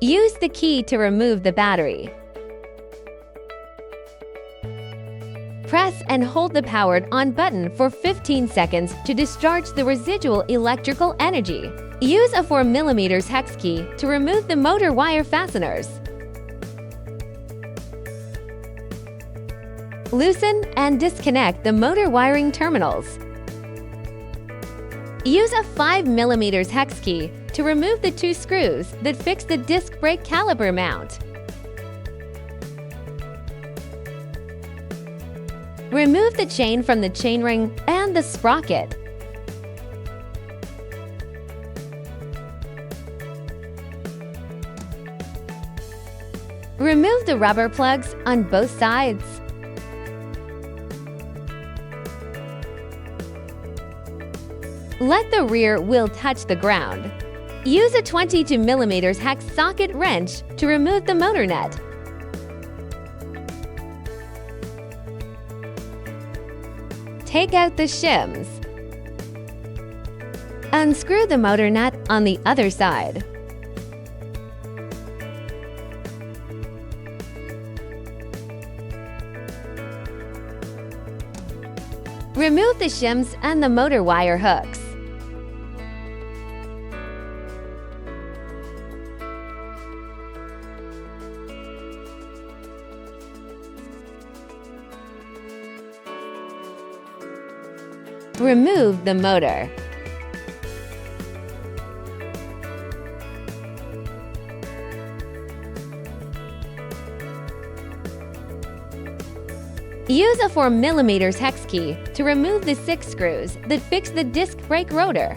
Use the key to remove the battery. Press and hold the powered on button for 15 seconds to discharge the residual electrical energy. Use a 4mm hex key to remove the motor wire fasteners. Loosen and disconnect the motor wiring terminals. Use a 5mm hex key to remove the 2 screws that fix the disc brake caliper mount. Remove the chain from the chainring and the sprocket. Remove the rubber plugs on both sides. Let the rear wheel touch the ground. Use a 22mm hex socket wrench to remove the motor nut. Take out the shims. Unscrew the motor nut on the other side. Remove the shims and the motor wire hooks. Remove the motor. Use a 4mm hex key to remove the 6 screws that fix the disc brake rotor.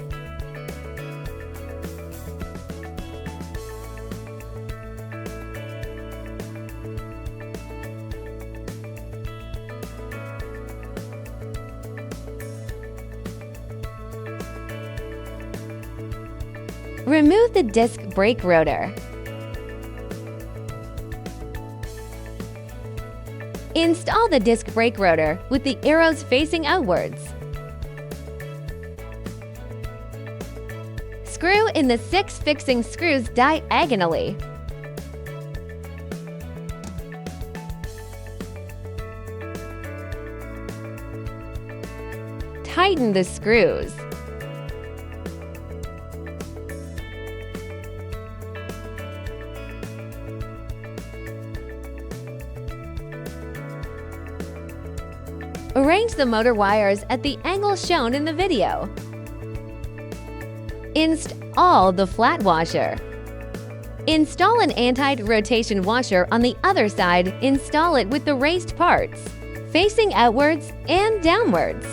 Remove the disc brake rotor. Install the disc brake rotor with the arrows facing outwards. Screw in the 6 fixing screws diagonally. Tighten the screws. Arrange the motor wires at the angle shown in the video. Install the flat washer. Install an anti-rotation washer on the other side. Install it with the raised parts, facing outwards and downwards.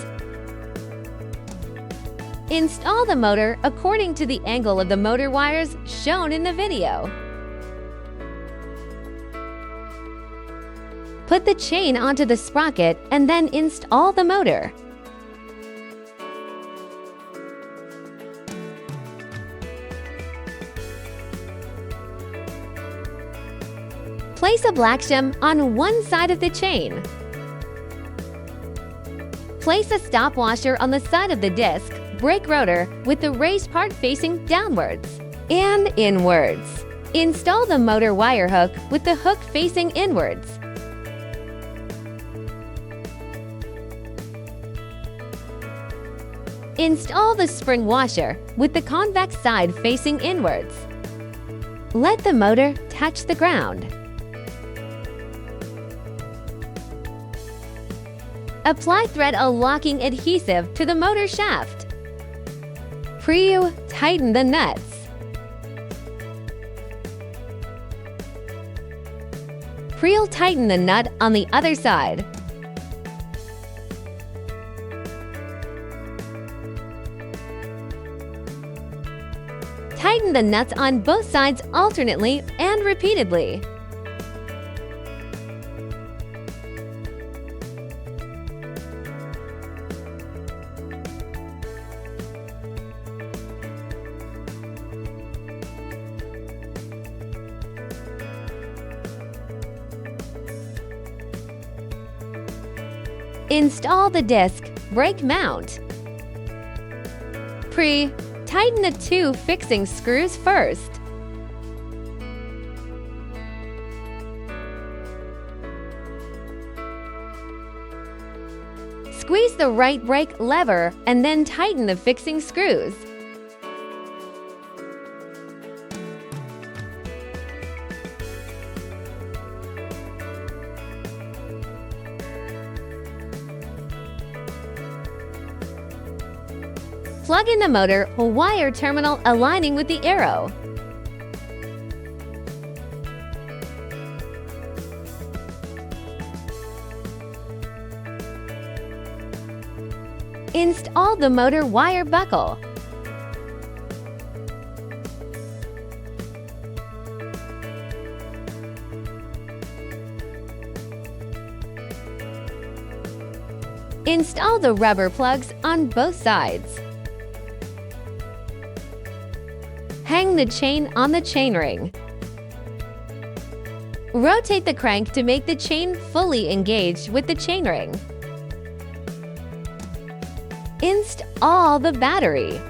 Install the motor according to the angle of the motor wires shown in the video. Put the chain onto the sprocket and then install the motor. Place a black shim on one side of the chain. Place a stop washer on the side of the disc brake rotor with the raised part facing downwards and inwards. Install the motor wire hook with the hook facing inwards. Install the spring washer with the convex side facing inwards. Let the motor touch the ground. Apply thread a locking adhesive to the motor shaft. Pre-tighten the nuts. Pre-tighten the nut on the other side. Tighten the nuts on both sides alternately and repeatedly. Install the disc brake mount. Tighten the 2 fixing screws first. Squeeze the right brake lever and then tighten the fixing screws. Plug in the motor wire terminal aligning with the arrow. Install the motor wire buckle. Install the rubber plugs on both sides. Hang the chain on the chainring. Rotate the crank to make the chain fully engaged with the chainring. Install the battery.